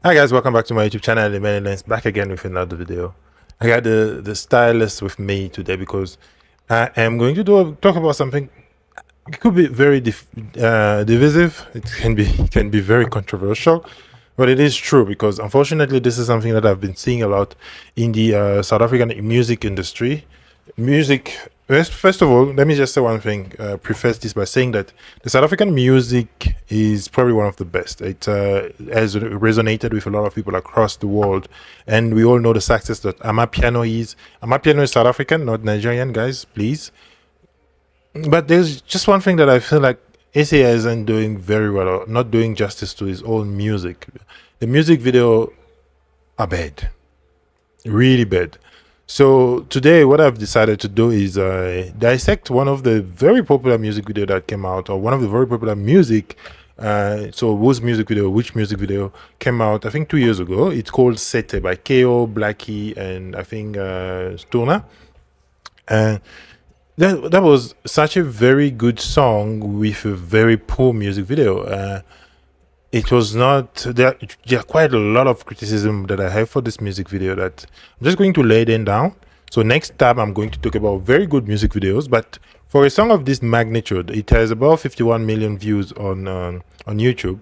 Hi guys, welcome back to my YouTube channel. Lens back again with another video. I got the stylist with me today because I am going to talk about something. It could be very divisive. It can be very controversial, but it is true because unfortunately this is something that I've been seeing a lot in the South African music industry. First of all, let me just say one thing. Preface this by saying that the South African music is probably one of the best. It has resonated with a lot of people across the world, and we all know the success that Amapiano is. Amapiano is South African, not Nigerian, guys. Please. But there's just one thing that I feel like SETE isn't doing very well, or not doing justice to his own music. The music video are bad, really bad. So today what I've decided to do is dissect one of the very popular music video that came out, or one of the very popular music which music video came out I think 2 years ago. It's called SETE by KO, Blxckie, and I think Stunna. And that was such a very good song with a very poor music video. It was not there are quite a lot of criticism that I have for this music video that I'm just going to lay them down. So next time I'm going to talk about very good music videos, but for a song of this magnitude, it has about 51 million views on YouTube,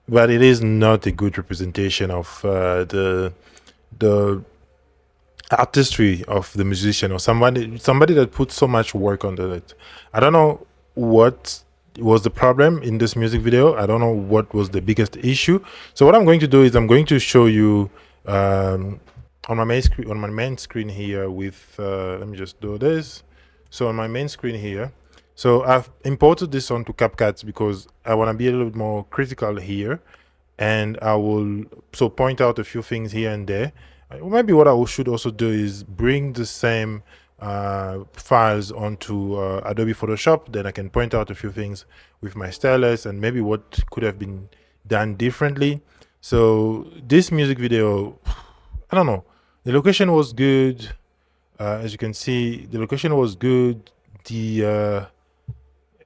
but it is not a good representation of the artistry of the musician, or somebody that put so much work onto it. I don't know what was the problem in this music video. I don't know what was the biggest issue. So what I'm going to do is I'm going to show you on my main screen here with let me just do this. So on my main screen here, so I've imported this onto CapCut because I want to be a little bit more critical here, and I will point out a few things here and there. Maybe what I should also do is bring the same files onto Adobe Photoshop. Then I can point out a few things with my stylus and maybe what could have been done differently. So this music video, I don't know, the location was good. As you can see, the location was good. There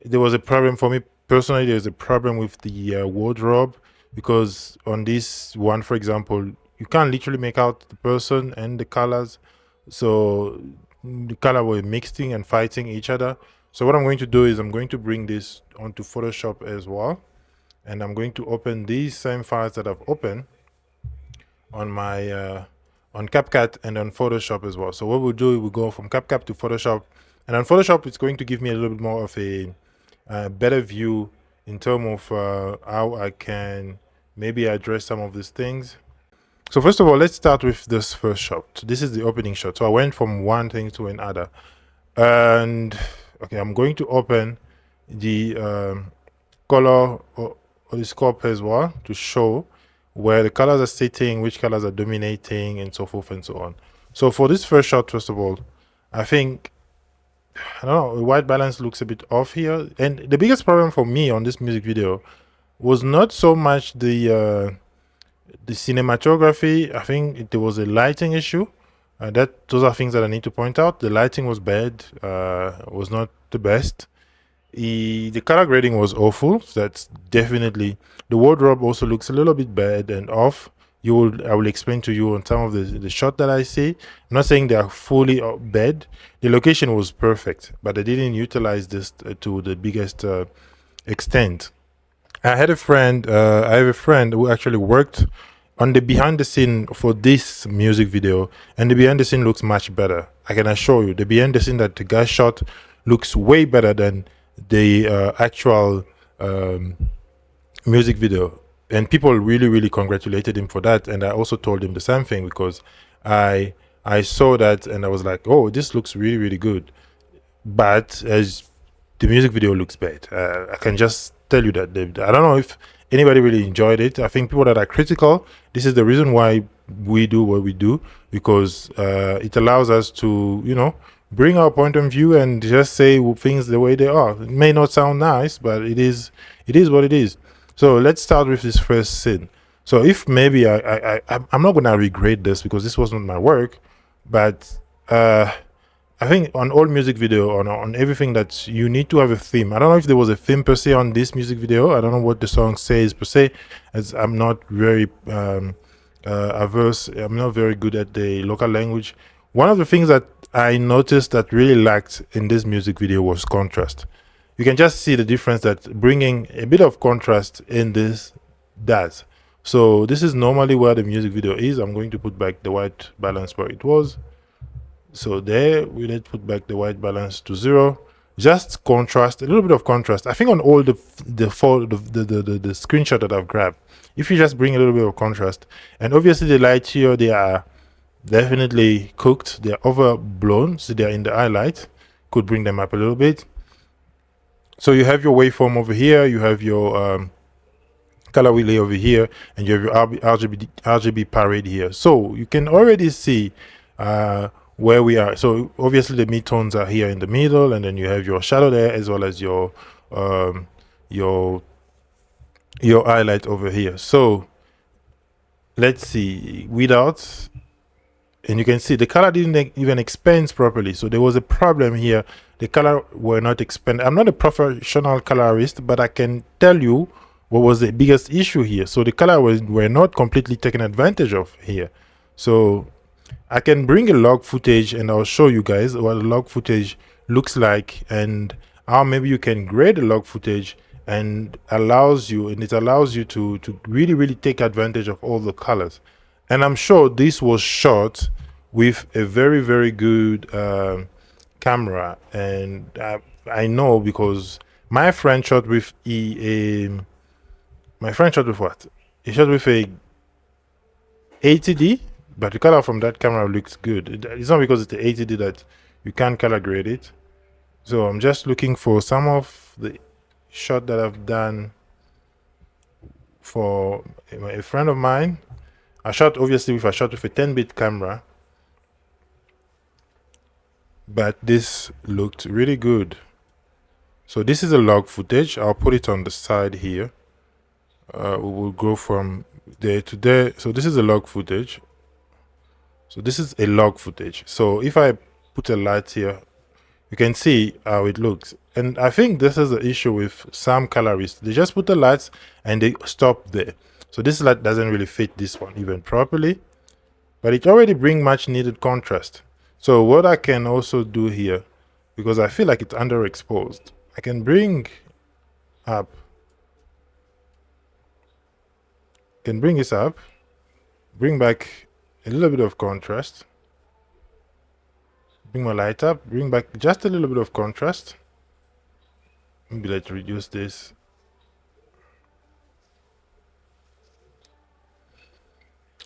was a problem for me personally. There's a problem with the wardrobe, because on this one, for example, you can't literally make out the person and the colors. So the color were mixing and fighting each other. So what I'm going to do is I'm going to bring this onto Photoshop as well, and I'm going to open these same files that I've opened on my on CapCut and on Photoshop as well. So what we'll do, we'll go from CapCut to Photoshop, and on Photoshop it's going to give me a little bit more of a better view in terms of how I can maybe address some of these things. So first of all, let's start with this first shot. This is the opening shot. So I went from one thing to another, and okay, I'm going to open the color or the scope as well to show where the colors are sitting, which colors are dominating, and so forth and so on. So for this first shot, first of all, I think, I don't know, the white balance looks a bit off here. And the biggest problem for me on this music video was not so much the cinematography. I think there was a lighting issue. Those are things that I need to point out. The lighting was bad, was not the best. The color grading was awful. So that's definitely. The wardrobe also looks a little bit bad and off. I will explain to you on some of the shot that I see. I'm not saying they are fully bad. The location was perfect, but I didn't utilize this to the biggest extent. I have a friend who actually worked on the behind the scene for this music video, and the behind the scene looks much better. I can assure you, the behind the scene that the guy shot looks way better than the actual music video. And people really congratulated him for that. And I also told him the same thing, because I saw that and I was like, oh, this looks really good. But as the music video looks bad, I can just tell you that. I don't know if anybody really enjoyed it. I think people that are critical, this is the reason why we do what we do, because it allows us to, you know, bring our point of view and just say things the way they are. It may not sound nice, but it is what it is. So let's start with this first scene. So if maybe I'm not gonna regret this, because this wasn't my work, but I think on all music video, on everything, that you need to have a theme. I don't know if there was a theme per se on this music video. I don't know what the song says per se, as I'm not very averse. I'm not very good at the local language. One of the things that I noticed that really lacked in this music video was contrast. You can just see the difference that bringing a bit of contrast in this does. So this is normally where the music video is. I'm going to put back the white balance where it was. So there, we need to put back the white balance to 0. Just contrast, a little bit of contrast. I think on all the screenshot that I've grabbed, if you just bring a little bit of contrast, and obviously the light here, they are definitely cooked, they're overblown, so they're in the highlight. Could bring them up a little bit. So you have your waveform over here, you have your color relay over here, and you have your RGB parade here. So you can already see where we are. So obviously the midtones are here in the middle, and then you have your shadow there, as well as your highlight over here. So let's see, without, and you can see the color didn't even expand properly. So there was a problem here. The color were not expanded. I'm not a professional colorist, but I can tell you what was the biggest issue here. So the color were not completely taken advantage of here. So I can bring a log footage and I'll show you guys what the log footage looks like, and how maybe you can grade the log footage, and it allows you to really take advantage of all the colors. And I'm sure this was shot with a very good camera, and I know because my friend shot with my friend shot with what? He shot with a 80D, but the color from that camera looks good. It's not because it's the 80D that you can't color grade it. So I'm just looking for some of the shot that I've done for a friend of mine. I shot obviously with a 10-bit camera, but this looked really good. So this is a log footage. I'll put it on the side here. We will go from there to there. So this is a log footage. So this is a log footage. So if I put a light here, you can see how it looks. And I think this is the issue with some colorists. They just put the lights and they stop there. So this light doesn't really fit this one even properly, but it already brings much needed contrast. So what I can also do here, because I feel like it's underexposed, I can bring up, this up, bring back a little bit of contrast, bring my light up, bring back just a little bit of contrast. Maybe let's reduce this.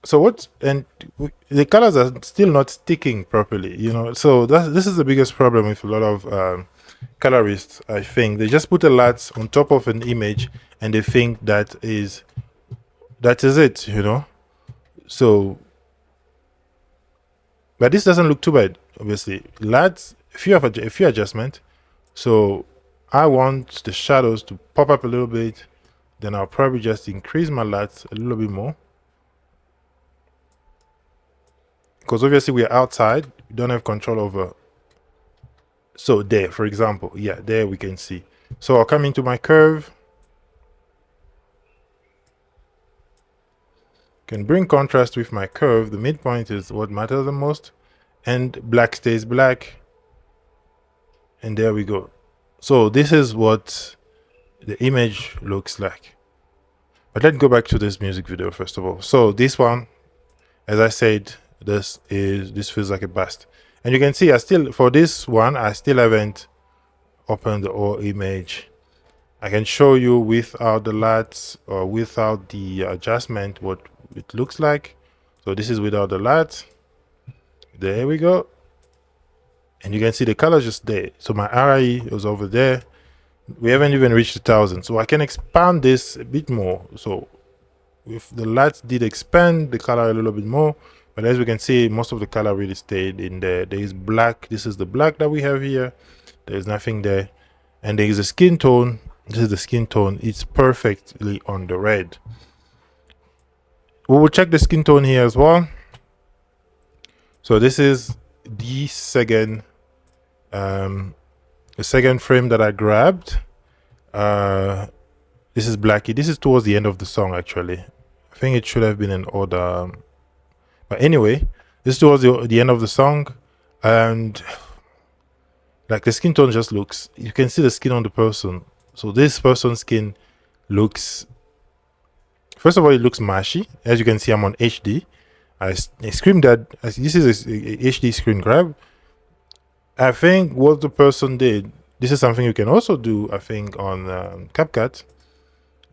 So the colors are still not sticking properly, you know. So this is the biggest problem with a lot of colorists. I think they just put a light on top of an image and they think that is it, you know. So, but this doesn't look too bad. Obviously, lights, a few adjustment. So I want the shadows to pop up a little bit. Then I'll probably just increase my lights a little bit more, because obviously we are outside, we don't have control over. So there, for example, yeah, there we can see. So I'll come into my curve, can bring contrast with my curve. The midpoint is what matters the most, and black stays black, and there we go. So this is what the image looks like. But let's go back to this music video first of all. So this one, as I said, this feels like a bust, and you can see for this one I still haven't opened the whole image. I can show you without the lights or without the adjustment what it looks like. So this is without the lights. There we go, and you can see the color just there. So my RIE was over there. We haven't even reached 1,000, so I can expand this a bit more. So if the lights did expand the color a little bit more, but as we can see, most of the color really stayed in there. There is black. This is the black that we have here. There's nothing there, and there is a skin tone. This is the skin tone. It's perfectly on the red. We will check the skin tone here as well. So this is the second The second frame that I grabbed, this is Blxckie. This is towards the end of the song, actually. I think it should have been in order. But anyway, this is towards the end of the song. And like the skin tone just looks, you can see the skin on the person. So this person's skin looks, first of all, it looks mashy. As you can see, I'm on HD. I screen that, this is a HD screen grab. I think what the person did, this is something you can also do, I think, on CapCut.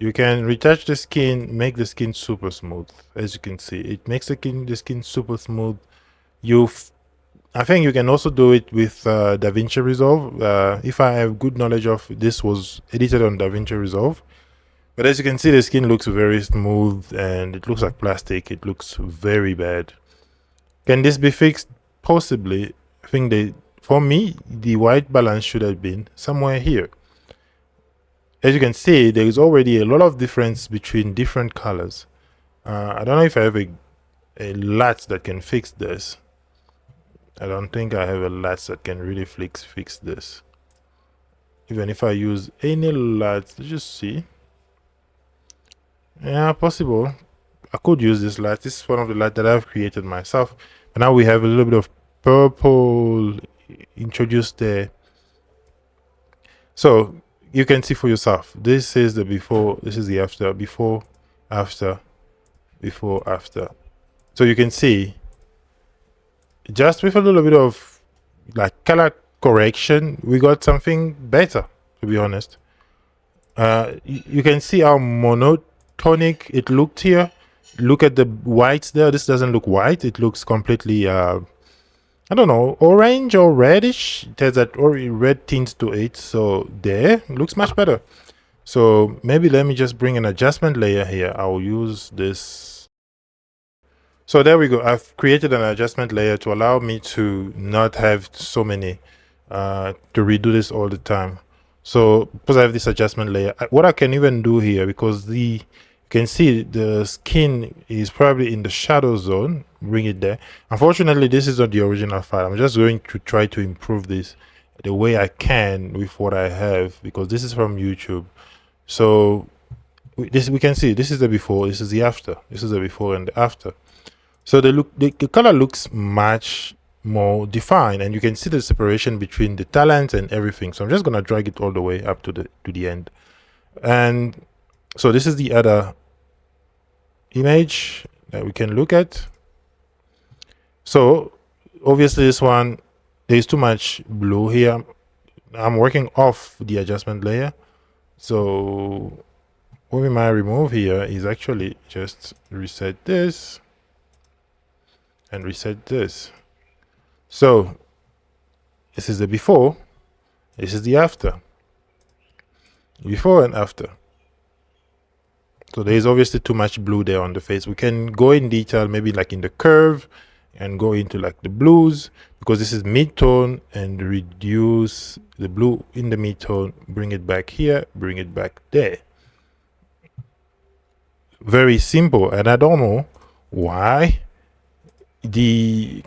You can retouch the skin, make the skin super smooth. As you can see, it makes the skin super smooth. I think you can also do it with DaVinci Resolve. If I have good knowledge of, this was edited on DaVinci Resolve. But as you can see, the skin looks very smooth and it looks like plastic. It looks very bad. Can this be fixed? Possibly. I think for me, the white balance should have been somewhere here. As you can see, there is already a lot of difference between different colors. I don't know if I have a latch that can fix this. I don't think I have a latch that can really fix this. Even if I use any latch, let's just see. Yeah, possible. I could use this latch. This is one of the latch that I've created myself. But now we have a little bit of purple introduced there. So you can see for yourself. This is the before, this is the after, before, after, before, after. So you can see, just with a little bit of like color correction, we got something better, to be honest. You can see how monotonic it looked here. Look at the whites there. This doesn't look white. It looks completely I don't know, orange or reddish. It has that red tint to it. So there, looks much better. So maybe let me just bring an adjustment layer here. I'll use this. So there we go. I've created an adjustment layer to allow me to not have so many, to redo this all the time. So because I have this adjustment layer, what I can even do here, because you can see the skin is probably in the shadow zone, bring it there. Unfortunately, this is not the original file. I'm just going to try to improve this the way I can with what I have, because this is from YouTube. So we can see this is the before, this is the after, this is the before and the after. So the color looks much more defined, and you can see the separation between the talents and everything. So I'm just gonna drag it all the way up to the end. And so this is the other image that we can look at. So obviously this one, there's too much blue here. I'm working off the adjustment layer. So what we might remove here is actually just reset this and reset this. So this is the before, this is the after, before and after. So there is obviously too much blue there on the face. We can go in detail, maybe like in the curve, and go into like the blues, because this is mid-tone, and reduce the blue in the mid-tone, bring it back here, bring it back there. Very simple. And I don't know why the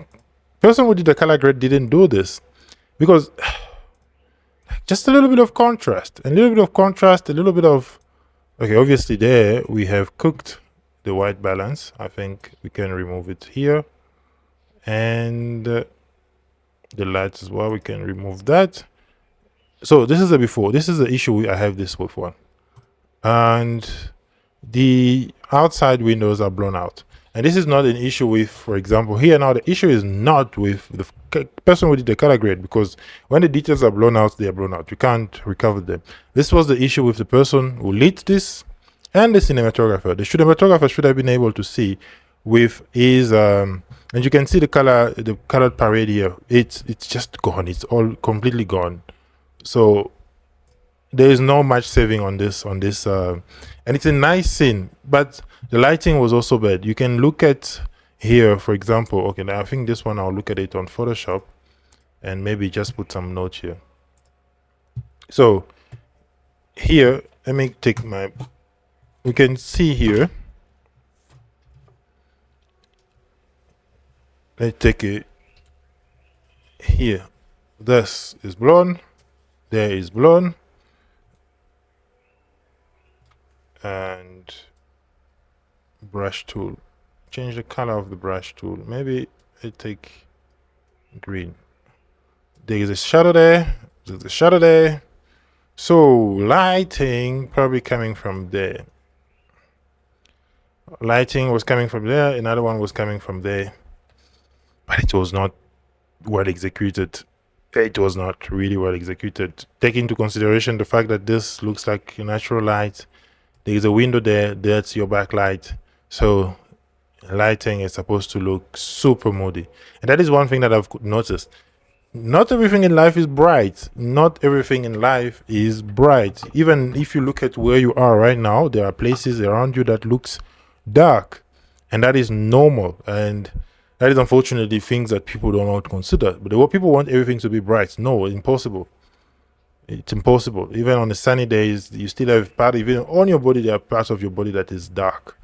person who did the color grade didn't do this, because just a little bit of contrast, a little bit of contrast, a little bit of, okay, obviously there we have cooked the white balance. I think we can remove it here, and the lights as well, we can remove that. So this is the before. This is the issue I have this with one, and the outside windows are blown out. And this is not an issue with, for example, here now, the issue is not with the person who did the color grade, because when the details are blown out, they are blown out. You can't recover them. This was the issue with the person who lit this and the cinematographer. The cinematographer should have been able to see with his, and you can see the colored parade here. It's just gone. It's all completely gone. So there is no much saving on this, and it's a nice scene, but the lighting was also bad. You can look at here, for example. Okay, now I think this one, I'll look at it on Photoshop and maybe just put some notes here. So here, let me take my, we can see here, let's take it here. This is blown, there is blown, and brush tool. Change the color of the brush tool. Maybe I take green. There is a shadow there. There's a shadow there. So lighting probably coming from there. Lighting was coming from there. Another one was coming from there. But it was not well executed. It was not really well executed. Take into consideration the fact that this looks like a natural light. There is a window there. That's your backlight. So lighting is supposed to look super moody. And that is one thing that I've noticed. Not everything in life is bright. Not everything in life is bright. Even if you look at where you are right now, there are places around you that looks dark, and that is normal. And that is unfortunately things that people don't want to consider. But the way people want everything to be bright, no, impossible. It's impossible. Even on the sunny days, you still have part, even on your body, there are parts of your body that is dark.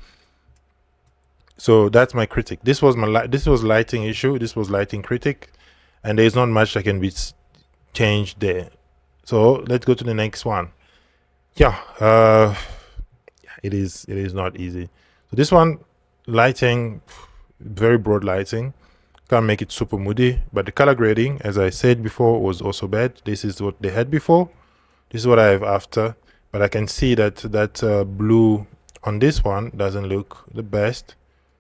So that's my critic. This was lighting issue. This was lighting critic, and there's not much that can be changed there. So let's go to the next one. Yeah, it is not easy. So this one, lighting, very broad lighting, can't make it super moody. But the color grading, as I said before, was also bad. This is what they had before. This is what I have after. But I can see that blue on this one doesn't look the best.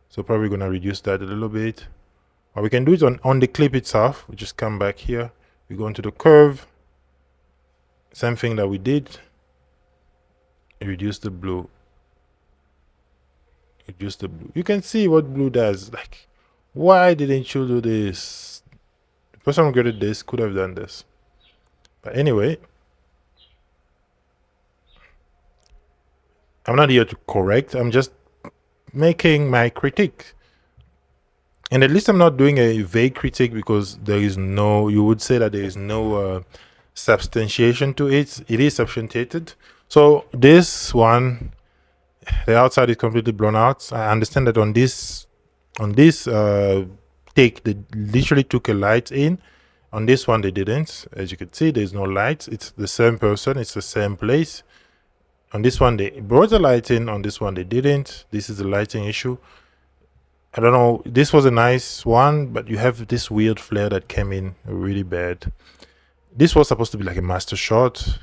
So probably gonna reduce that a little bit. Or we can do it on the clip itself. We just come back here. We go into the curve. Same thing that we did. Reduce the blue. Reduce the blue. You can see what blue does. Like, why didn't you do this? The person who graded this could have done this. But anyway, I'm not here to correct. I'm just making my critique. And at least I'm not doing a vague critique, because there is no, you would say that there is no substantiation to it. It is substantiated. So this one, the outside is completely blown out. I understand that on this take, they literally took a light in. On this one they didn't. As you can see, there's no light. It's the same person, it's the same place. On this one they brought the light in, on this one they didn't. This is a lighting issue. I don't know, this was a nice one, but you have this weird flare that came in really bad. This was supposed to be like a master shot.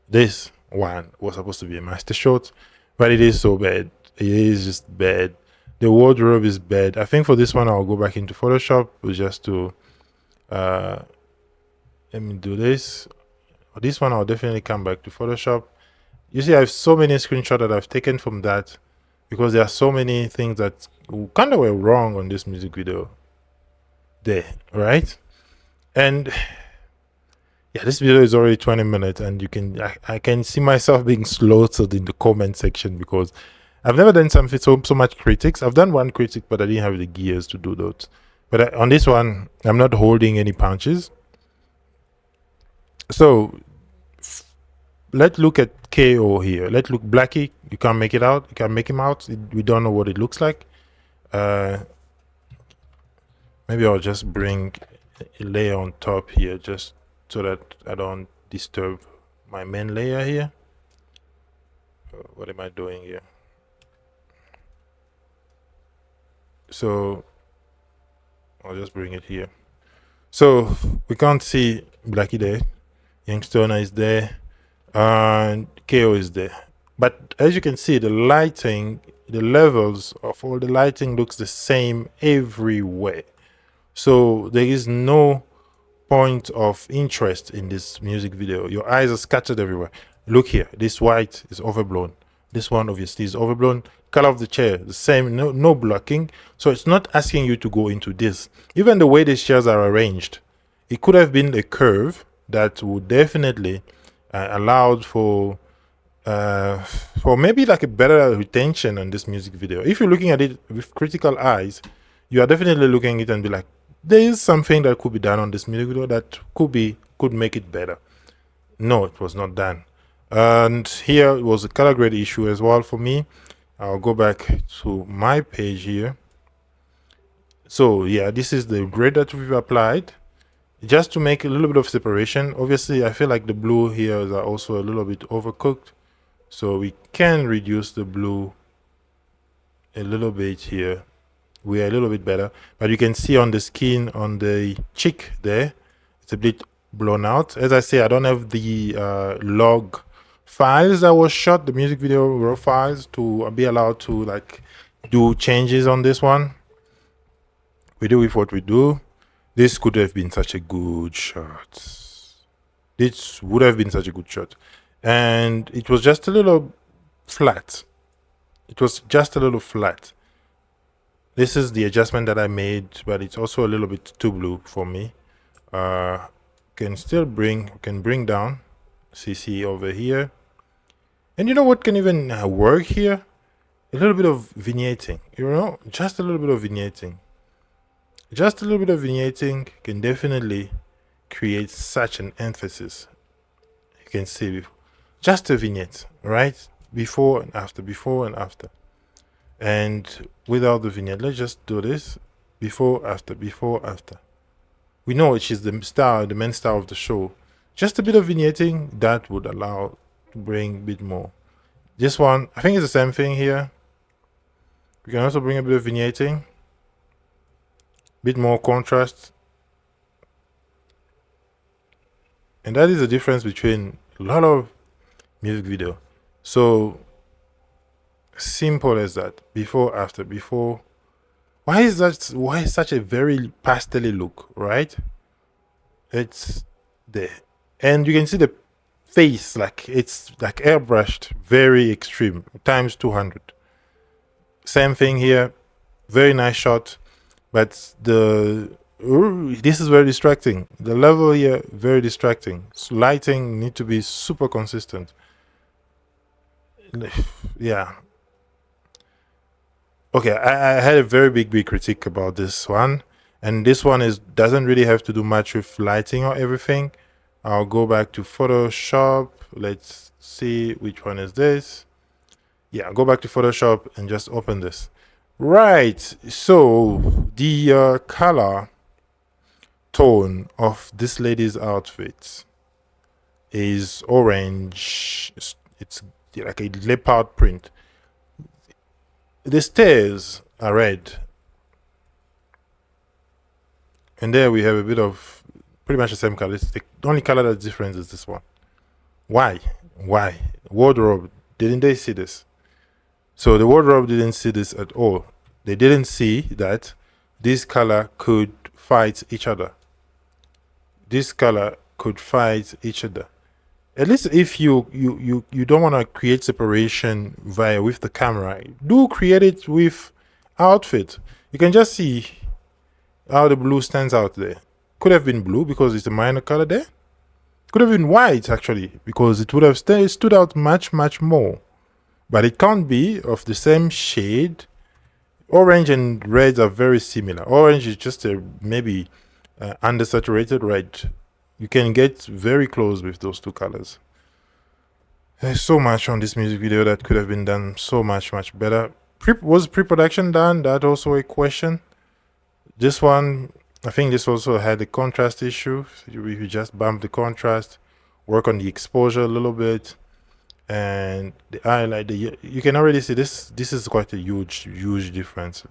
This one was supposed to be a master shot, but it is so bad. It is just bad. The wardrobe is bad. I think for this one I'll go back into Photoshop just to let me do this. For this one I'll definitely come back to Photoshop. You see, I have so many screenshots that I've taken from that, because there are so many things that kind of were wrong on this music video there, right? And yeah, this video is already 20 minutes, and you can I can see myself being slaughtered in the comment section, because I've never done something so much critics. I've done one critic, but I didn't have the gears to do those. But on this one, I'm not holding any punches. So let's look at KO here. Let's look Blxckie. You can't make it out. You can't make him out. We don't know what it looks like. Maybe I'll just bring a layer on top here, just so that I don't disturb my main layer here. What am I doing here? So I'll just bring it here. So we can't see Blxckie there. Stunna is there, and KO is there. But as you can see, the lighting, the levels of all the lighting looks the same everywhere. So there is no point of interest in this music video. Your eyes are scattered everywhere. Look here, this white is overblown. This one obviously is overblown. Color of the chair, the same, no blocking. So it's not asking you to go into this. Even the way these chairs are arranged, it could have been a curve that would definitely allowed for maybe like a better retention on this music video. If you're looking at it with critical eyes, you are definitely looking at it and be like, there is something that could be done on this music video that could make it better. No, it was not done. And here was a color grade issue as well for me. I'll go back to my page here. So yeah, this is the grade that we've applied. just to make a little bit of separation. Obviously, I feel like the blue here is also a little bit overcooked, so we can reduce the blue a little bit here. We are a little bit better, but you can see on the skin on the cheek there, it's a bit blown out. As I say, I don't have the log files that was shot, the music video raw files, to be allowed to like do changes on this one. We do with what we do. This could have been such a good shot. This would have been such a good shot, and it was just a little flat. It was just a little flat. This is the adjustment that I made, but it's also a little bit too blue for me. Can bring down CC over here. And you know what can even work here? A little bit of vignetting, just a little bit of vignetting. Just a little bit of vignetting can definitely create such an emphasis. You can see just a vignette, right? Before and after, before and after. And without the vignette, let's just do this. Before, after, before, after. We know which is the main star of the show. Just a bit of vignetting, that would allow to bring a bit more. This one, I think it's the same thing here. We can also bring a bit of vignetting. Bit more contrast. And that is the difference between a lot of music video. So simple as that. Before, after, before. Why is such a very pastel look, right? It's there. And you can see the face, like it's like airbrushed, very extreme, times 200. Same thing here. Very nice shot. But this is very distracting. The level here, very distracting. So lighting need to be super consistent. Yeah. Okay, I had a very big critique about this one, and this one doesn't really have to do much with lighting or everything. I'll go back to Photoshop. Let's see which one is this. Yeah, go back to Photoshop and just open this. Right, so the color tone of this lady's outfit is orange. It's like a leopard print. The stairs are red, and there we have a bit of pretty much the same color. It's the only color that's different is this one. Why? Wardrobe, didn't they see this? So the wardrobe didn't see this at all. They didn't see that this color could fight each other. This color could fight each other. At least if you don't want to create separation with the camera, do create it with outfit. You can just see how the blue stands out there. Could have been blue because it's a minor color there. Could have been white actually, because it would have stood out much more. But it can't be of the same shade. Orange and reds are very similar. Orange is just a maybe undersaturated red. You can get very close with those two colors. There's so much on this music video that could have been done so much better. Was pre-production done? That also a question. This one, I think this also had a contrast issue. You just bump the contrast, work on the exposure a little bit, and the highlight. You can already see this. This is quite a huge difference.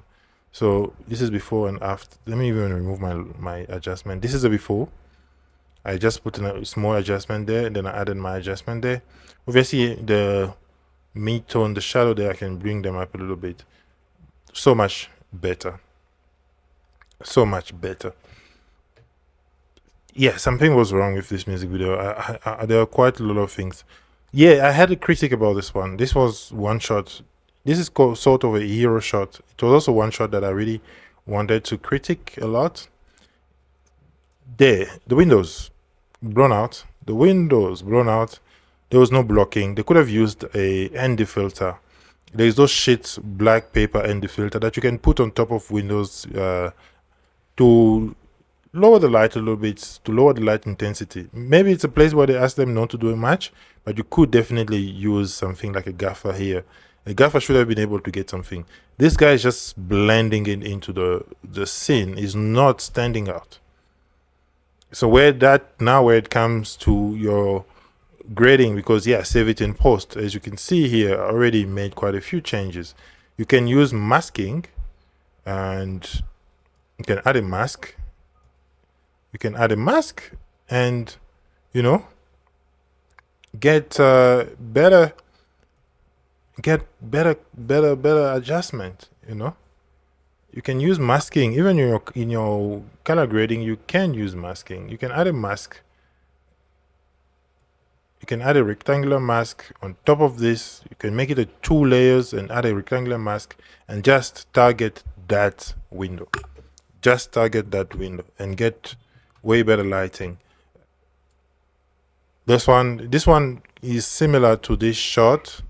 So this is before and after. Let me even remove my adjustment. This is a before. I just put in a small adjustment there, and then I added my adjustment there. Obviously, the mid-tone, the shadow there, I can bring them up a little bit. So much better. So much better. Yeah, something was wrong with this music video. There are quite a lot of things. Yeah, I had a critic about this one. This was one shot. This is sort of a hero shot. It was also one shot that I really wanted to critique a lot. There, the windows blown out. The windows blown out. There was no blocking. They could have used a ND filter. There's those sheets, black paper ND filter that you can put on top of windows to lower the light a little bit, to lower the light intensity. Maybe it's a place where they ask them not to do much, but you could definitely use something like a gaffer here. A gaffer should have been able to get something. This guy is just blending it into the scene. Is not standing out. So where it comes to your grading, because yeah, save it in post. As you can see here, I already made quite a few changes. You can use masking, and you can add a mask. You can add a mask, and you know, get better adjustment. You know, you can use masking even in your color grading. You can use masking. You can add a mask. You can add a rectangular mask on top of this. You can make it a 2 layers and add a rectangular mask and just target that window. Just target that window and get way better lighting. This one is similar to this shot.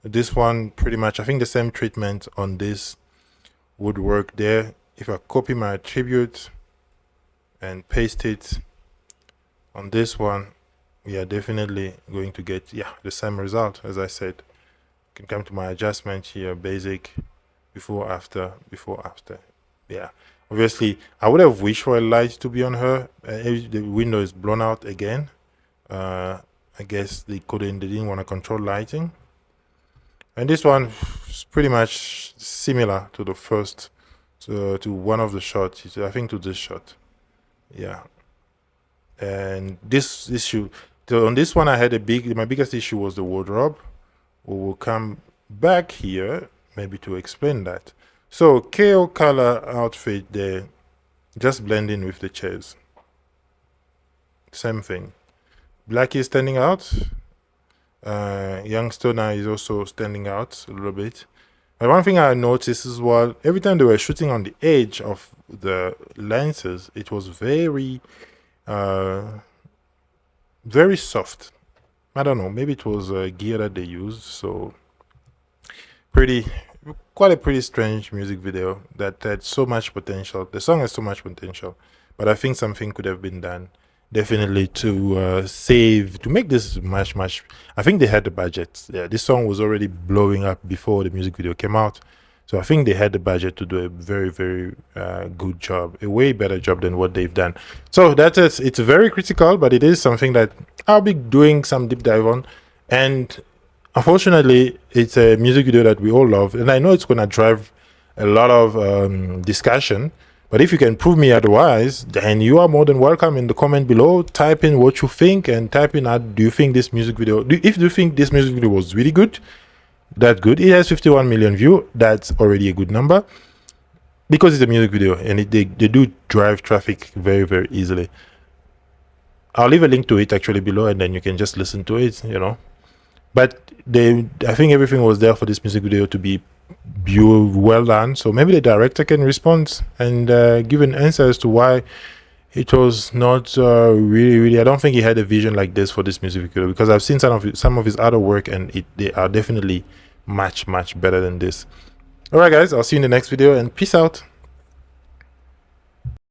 This one pretty much, I think the same treatment on this would work there. If I copy my attribute and paste it on this one, we are definitely going to get the same result. As I said, you can come to my adjustment here, basic, before after. Yeah, obviously I would have wished for a light to be on her. The window is blown out again. I guess they didn't want to control lighting. And this one is pretty much similar to the first, to one of the shots, I think to this shot. Yeah. And this issue, so on this one I had my biggest issue was the wardrobe. We will come back here maybe to explain that. So KO color outfit there, just blend in with the chairs. Same thing. Blxckie is standing out. Young Stunna is also standing out a little bit. But one thing I noticed as well, every time they were shooting on the edge of the lenses, it was very soft. I don't know, maybe it was gear that they used. So quite a pretty strange music video that had so much potential. The song has so much potential, but I think something could have been done definitely to make this much. I think they had the budget. Yeah, this song was already blowing up before the music video came out, so I think they had the budget to do a very good job, a way better job than what they've done. So that is, it's very critical, but it is something that I'll be doing some deep dive on. And unfortunately, it's a music video that we all love, and I know it's gonna drive a lot of discussion. But if you can prove me otherwise, then you are more than welcome in the comment below. Type in what you think and type in do you think this music video, if you think this music video was really good, that's good. It has 51 million views. That's already a good number because it's a music video and they do drive traffic very easily. I'll leave a link to it actually below, and then you can just listen to it, you know. But I think everything was there for this music video to be well done. So maybe the director can respond and give an answer as to why it was not really. I don't think he had a vision like this for this music video, because I've seen some of his other work and they are definitely much better than this. All right guys, I'll see you in the next video and peace out.